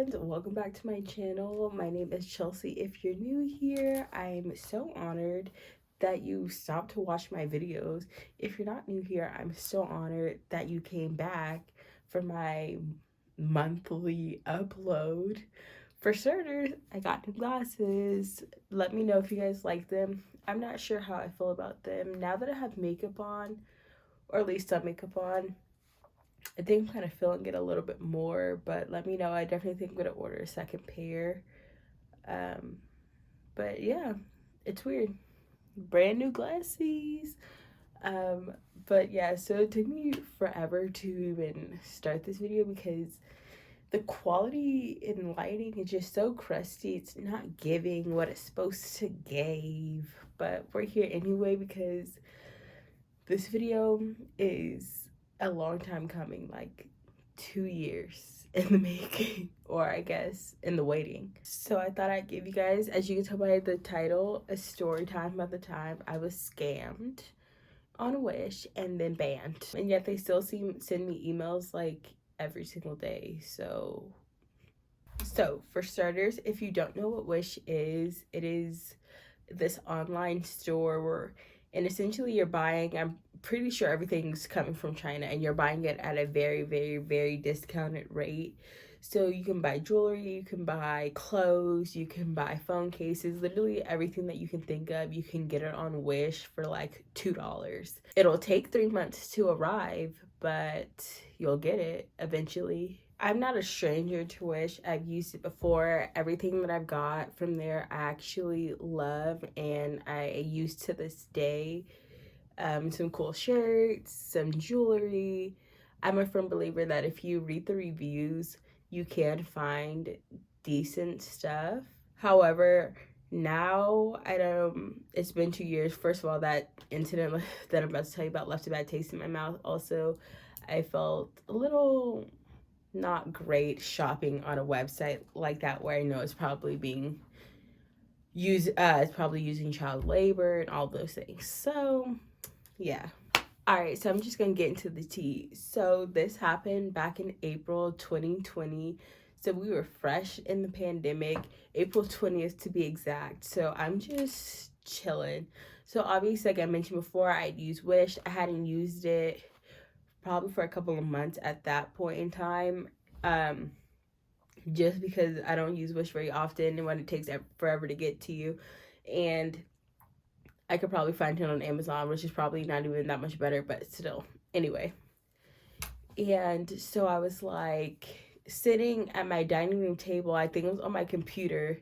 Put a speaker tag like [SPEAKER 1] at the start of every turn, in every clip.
[SPEAKER 1] friends, welcome back to my channel. My name is Chelsea. If you're new here, I'm so honored that you stopped to watch my videos. If you're not new here, I'm so honored that you came back for my monthly upload. For starters, I got new glasses. Let me know if you guys like them. I'm not sure how I feel about them now that I have makeup on, or at least some makeup on. I think I'm kind of feeling it a little bit more, but let me know. I definitely think I'm gonna order a second pair. Um, but yeah, it's weird. Brand new glasses. Um, but yeah, so it took me forever to even start this video because the quality in lighting is just so crusty. It's not giving what it's supposed to give. But we're here anyway because this video is a long time coming, like 2 years in the making, or I guess in the waiting. So I thought I'd give you guys, as you can tell by the title, a story time about the time I was scammed on Wish and then banned. And yet they still send me emails like every single day. So for starters, if you don't know what Wish is, it is this online store where, and essentially you're buying, I'm pretty sure everything's coming from China, and you're buying it at a very, very, very discounted rate. So you can buy jewelry, you can buy clothes, you can buy phone cases, literally everything that you can think of, you can get it on Wish for like $2. It'll take 3 months to arrive, but you'll get it eventually. I'm not a stranger to Wish. I've used it before. Everything that I've got from there I actually love, and I use to this day. Some cool shirts, some jewelry. I'm a firm believer that if you read the reviews, you can find decent stuff. However, now it's been 2 years. First of all, that incident that I'm about to tell you about left a bad taste in my mouth. Also, I felt a little not great shopping on a website like that where I know it's probably being used, it's probably using child labor and all those things. So yeah. All right, so I'm just gonna get into the tea. So this happened back in April 2020. So we were fresh in the pandemic, April 20th to be exact. So I'm just chilling. So obviously, like I mentioned before, I'd used Wish. I hadn't used it probably for a couple of months at that point in time, just because I don't use Wish very often, and when it takes forever to get to you, and I could probably find it on Amazon, which is probably not even that much better, but still. Anyway, and so I was like sitting at my dining room table, I think it was on my computer,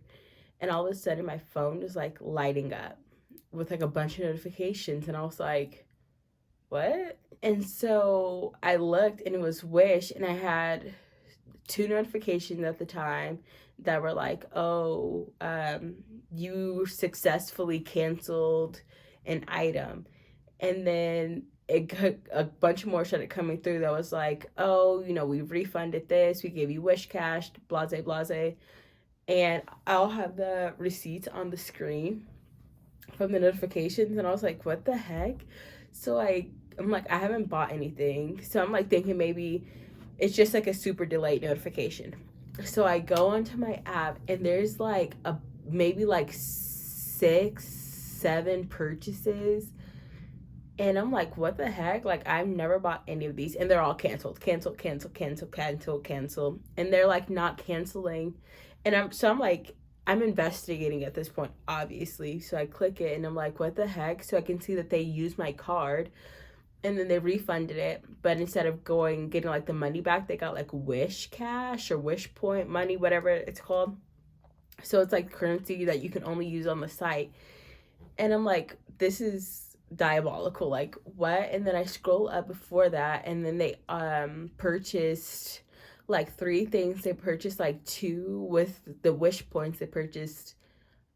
[SPEAKER 1] and all of a sudden my phone was like lighting up with like a bunch of notifications, and I was like, what? And so I looked, and it was Wish, and I had 2 notifications at the time that were like, oh, you successfully canceled an item. And then a bunch more started coming through that was like, oh, we've refunded this, we gave you Wish cash, blase, blase. And I'll have the receipts on the screen from the notifications, and I was like, what the heck? So I'm like, I haven't bought anything. So I'm like thinking maybe it's just like a super delayed notification. So I go onto my app, and there's like maybe like 6-7 purchases, and I'm like, what the heck? Like, I've never bought any of these, and they're all canceled, and they're like not canceling. And I'm like, I'm investigating at this point, obviously. So I click it, and I'm like, what the heck? So I can see that they used my card, and then they refunded it, but instead of getting like the money back, they got like Wish cash or Wish point money, whatever it's called. So it's like currency that you can only use on the site. And I'm like, this is diabolical, like what? And then I scroll up before that, and then they purchased like 3 things. They purchased like 2 with the Wish points. They purchased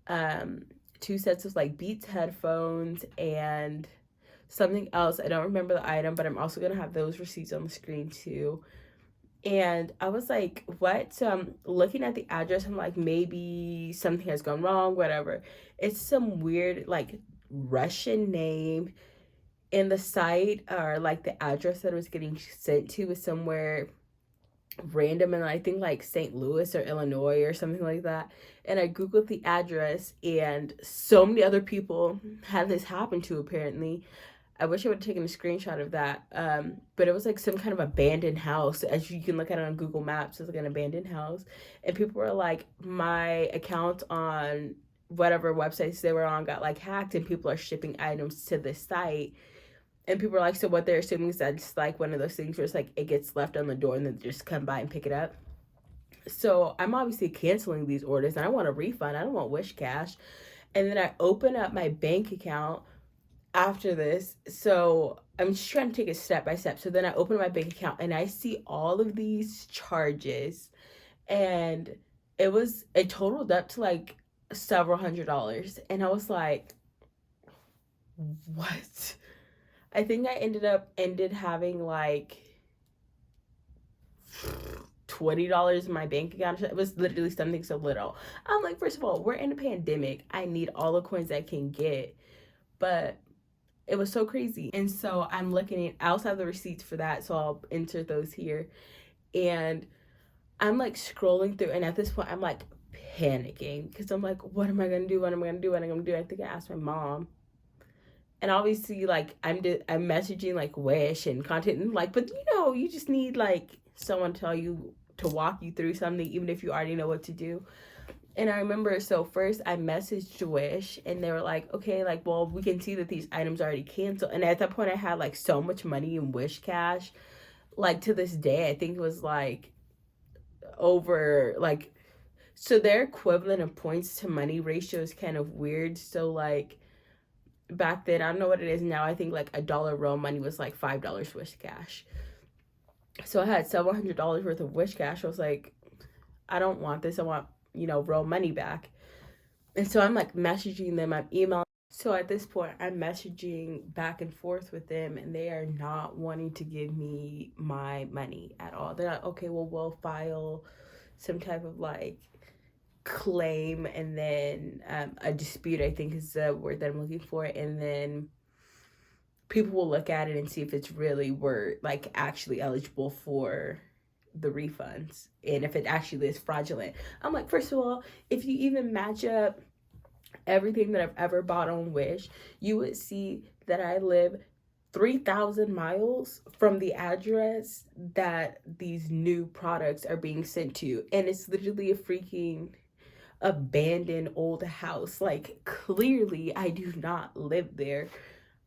[SPEAKER 1] 2 sets of like Beats headphones and something else. I don't remember the item, but I'm also gonna have those receipts on the screen too. And I was like, what? So I'm looking at the address. I'm like, maybe something has gone wrong, whatever. It's some weird like Russian name, and the site, or like the address that it was getting sent to, was somewhere random in, I think, like St. Louis or Illinois or something like that. And I googled the address, and so many other people had this happen to, apparently. I wish I would have taken a screenshot of that. But it was like some kind of abandoned house. As you can look at it on Google Maps, it's like an abandoned house. And people were like, my account on whatever websites they were on got like hacked, and people are shipping items to this site. And people are like, so what they're assuming is that it's like one of those things where it's like it gets left on the door and then they just come by and pick it up. So I'm obviously canceling these orders, and I want a refund. I don't want Wish Cash. And then I open up my bank account after this. So I'm just trying to take it step by step. So then I open my bank account and I see all of these charges, and it totaled up to like several $100s. And I was like, what? I think I ended having like $20 in my bank account. It was literally something so little. I'm like, first of all, we're in a pandemic. I need all the coins I can get. But it was so crazy. And so I'm looking at, I also have the receipts for that, so I'll insert those here. And I'm like scrolling through, and at this point I'm like panicking because I'm like, what am I gonna do? What am I gonna do? What am I gonna do? I think I asked my mom. And obviously, like, I'm messaging like Wish and content, and like, but you just need like someone to tell you, to walk you through something, even if you already know what to do. And I remember, so first I messaged Wish, and they were like, okay, like, well, we can see that these items are already canceled. And at that point I had like so much money in Wish Cash, like to this day I think it was like over like, so their equivalent of points to money ratio is kind of weird. So like back then, I don't know what it is now, I think like $1 real money was like $5 Wish Cash. So I had several $100s worth of Wish Cash. I was like, I don't want this. I want, real money back. And so I'm like messaging them, I'm emailing. So at this point, I'm messaging back and forth with them, and they are not wanting to give me my money at all. They're like, okay, well, we'll file some type of like claim, and then a dispute, I think is the word that I'm looking for. And then people will look at it and see if it's really like actually eligible for the refunds, and if it actually is fraudulent. I'm like, first of all, if you even match up everything that I've ever bought on Wish, you would see that I live 3,000 miles from the address that these new products are being sent to, and it's literally a freaking abandoned old house. Like, clearly I do not live there.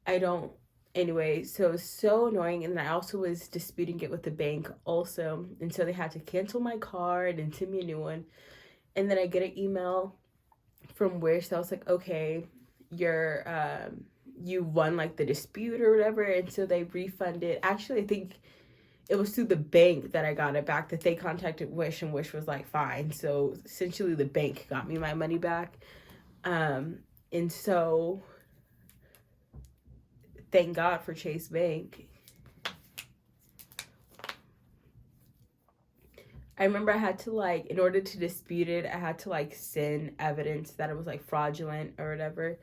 [SPEAKER 1] I don't. Anyway, so annoying. And then I also was disputing it with the bank also, and so they had to cancel my card and send me a new one. And then I get an email from Wish, so I was like, okay, you won like the dispute or whatever. And so they refunded. Actually, I think it was through the bank that I got it back, that they contacted Wish, and Wish was like, fine. So essentially the bank got me my money back. And so thank God for Chase Bank. I remember I had to like, in order to dispute it, I had to like send evidence that it was like fraudulent or whatever.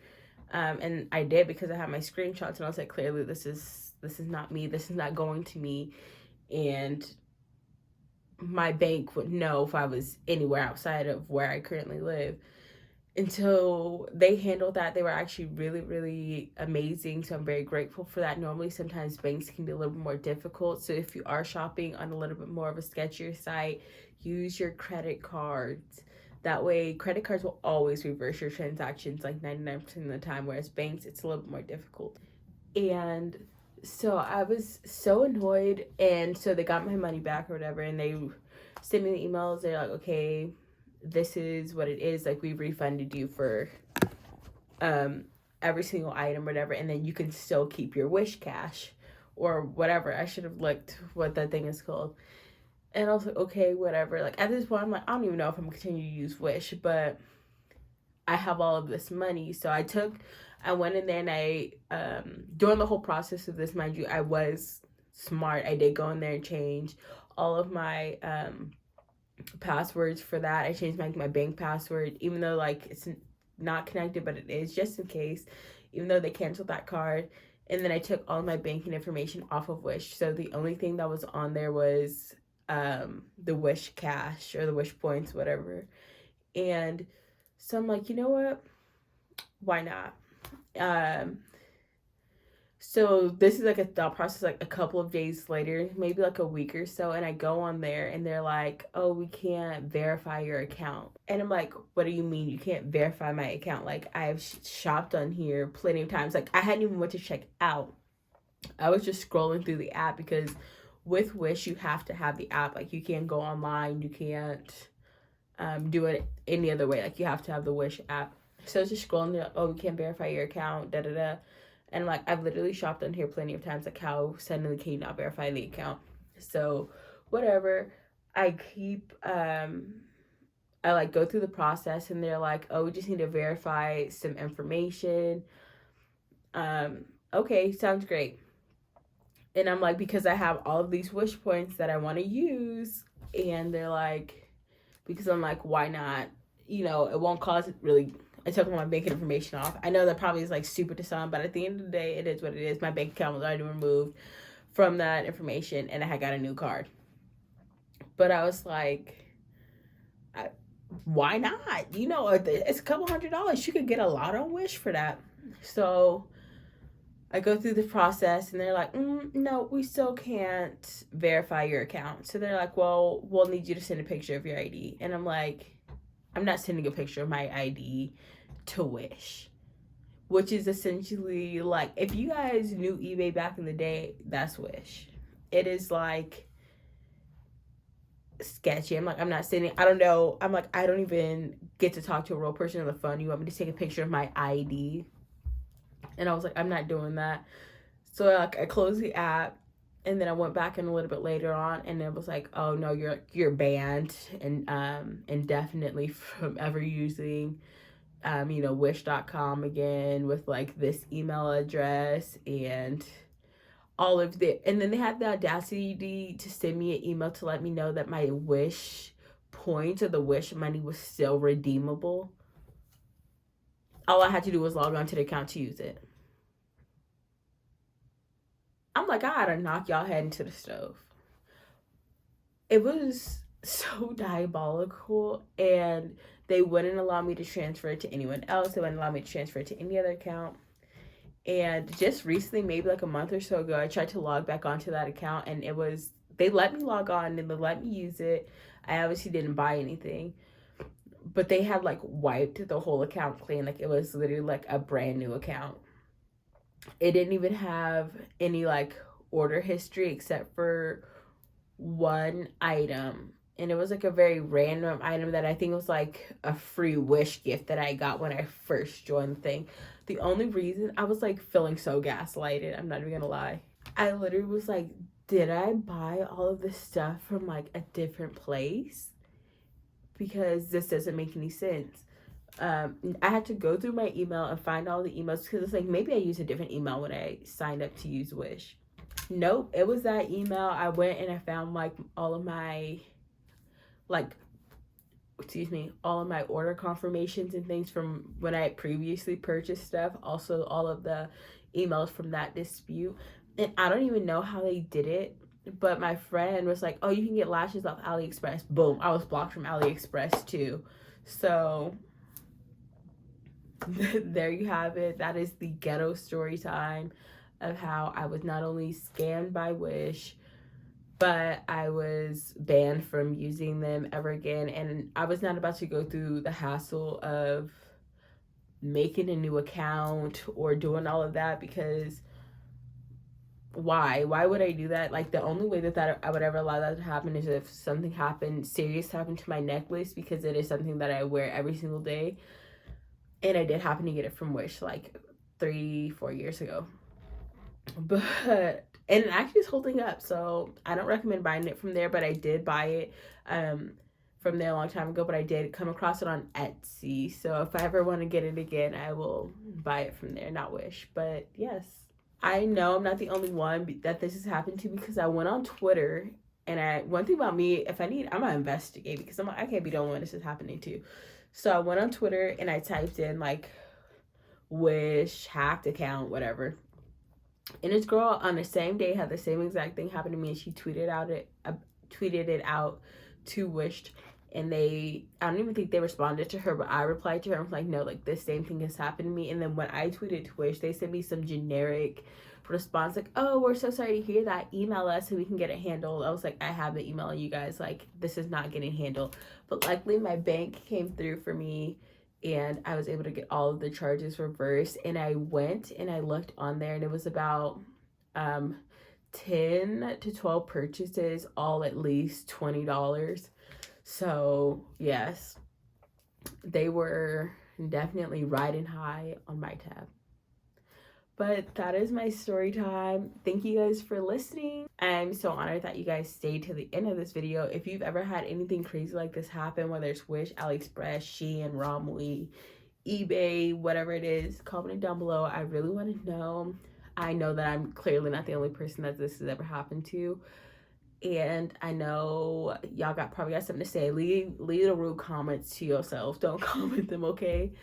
[SPEAKER 1] And I did, because I had my screenshots, and I was like, clearly this is not me. This is not going to me. And my bank would know if I was anywhere outside of where I currently live. And so they handled that. They were actually really, really amazing. So I'm very grateful for that. Normally, sometimes banks can be a little bit more difficult. So if you are shopping on a little bit more of a sketchier site, use your credit cards. That way, credit cards will always reverse your transactions like 99% of the time, whereas banks, it's a little bit more difficult. And so I was so annoyed. And so they got my money back or whatever, and they sent me the emails. They're like, okay, this is what it is, like, we refunded you for every single item or whatever, and then you can still keep your Wish Cash or whatever. I should have looked what that thing is called. And I was like, okay, whatever. Like, at this point, I'm like, I don't even know if I'm gonna continue to use Wish, but I have all of this money. So I went in there, and I during the whole process of this, mind you, I was smart. I did go in there and change all of my passwords for that. I changed my bank password, even though like it's not connected, but it is, just in case, even though they canceled that card. And then I took all my banking information off of Wish, so the only thing that was on there was the Wish cash or the Wish points, whatever. And so I'm like, you know what? Why not? Um, so this is like a thought process, like a couple of days later, maybe like a week or so, and I go on there and they're like, oh, we can't verify your account. And I'm like, what do you mean you can't verify my account? Like, I've shopped on here plenty of times. Like, I hadn't even went to check out. I was just scrolling through the app because with Wish, you have to have the app. Like, you can't go online. You can't do it any other way. Like, you have to have the Wish app. So I was just scrolling there, oh, we can't verify your account, da da da. And like, I've literally shopped on here plenty of times. Like, how suddenly can you not verify the account? So, whatever. I keep, I like go through the process and they're like, oh, we just need to verify some information. Okay, sounds great. And I'm like, because I have all of these Wish points that I want to use. And they're like, because I'm like, why not? You know, it won't cause really. I took my bank information off. I know that probably is like stupid to some, but at the end of the day, it is what it is. My bank account was already removed from that information and I had got a new card. But I was like, why not? You know, it's a couple $100. You could get a lot on Wish for that. So I go through the process and they're like, no, we still can't verify your account. So they're like, well, we'll need you to send a picture of your ID. And I'm like, I'm not sending a picture of my ID to Wish, which is essentially like, if you guys knew eBay back in the day, that's Wish. It is like sketchy. I'm like, I'm not sending, I don't know. I'm like, I don't even get to talk to a real person on the phone. You want me to take a picture of my ID? And I was like, I'm not doing that. So like, I closed the app and then I went back in a little bit later on and it was like, oh no, you're banned and indefinitely from ever using wish.com again with like this email address and all of the, and then they had the audacity to send me an email to let me know that my Wish points or the Wish money was still redeemable. All I had to do was log on to the account to use it. I'm like, I gotta knock y'all head into the stove. It was so diabolical, and they wouldn't allow me to transfer it to anyone else. They wouldn't allow me to transfer it to any other account. And just recently, maybe like a month or so ago, I tried to log back onto that account, and they let me log on and they let me use it. I obviously didn't buy anything, but they had like wiped the whole account clean. Like, it was literally like a brand new account. It didn't even have any like order history except for one item, and it was like a very random item that I think was like a free Wish gift that I got when I first joined the thing. The only reason I was like feeling so gaslighted, I'm not even gonna lie. I literally was like, did I buy all of this stuff from like a different place? Because this doesn't make any sense. I had to go through my email and find all the emails because it's like, maybe I used a different email when I signed up to use Wish. Nope, it was that email. I went and I found like all of my all of my order confirmations and things from when I previously purchased stuff. Also, all of the emails from that dispute. And I don't even know how they did it, but my friend was like, oh, you can get lashes off AliExpress. Boom, I was blocked from AliExpress too. So there you have it. That is the ghetto story time of how I was not only scammed by Wish, but I was banned from using them ever again. And I was not about to go through the hassle of making a new account or doing all of that, because why would I do that? Like, the only way that I would ever allow that to happen is if something serious happened to my necklace, because it is something that I wear every single day. And I did happen to get it from Wish like 3-4 years ago. But, and it actually is holding up, so I don't recommend buying it from there, but I did buy it from there a long time ago, but I did come across it on Etsy. So if I ever want to get it again, I will buy it from there, not Wish. But yes, I know I'm not the only one that this has happened to, because I went on Twitter, and one thing about me, if I need, I'm gonna investigate, because I'm like, I can't be the only one this is happening to. So I went on Twitter and I typed in like Wish hacked account, whatever. And this girl on the same day had the same exact thing happen to me, and she tweeted tweeted it out to Wish, and I don't even think they responded to her, but I replied to her and was like, no, like this same thing has happened to me. And then when I tweeted to Wish, they sent me some generic response like, oh, we're so sorry to hear that, email us so we can get it handled. I was like, I have the email, you guys, like this is not getting handled. But luckily my bank came through for me and I was able to get all of the charges reversed. And I went and I looked on there and it was about 10 to 12 purchases, all at least $20. So yes, they were definitely riding high on my tab. But that is my story time. Thank you guys for listening. I'm so honored that you guys stayed to the end of this video. If you've ever had anything crazy like this happen, whether it's Wish, AliExpress, Shein, Romwe, eBay, whatever it is, comment down below. I really want to know. I know that I'm clearly not the only person that this has ever happened to. And I know y'all probably got something to say. Leave the rude comments to yourself. Don't comment them, okay?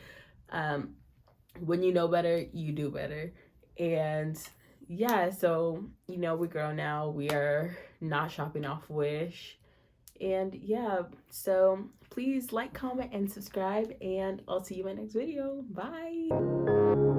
[SPEAKER 1] When you know better, you do better. And yeah, so you know we grow now. We are not shopping off Wish. And yeah, so please like, comment, and subscribe, and I'll see you in my next video. Bye.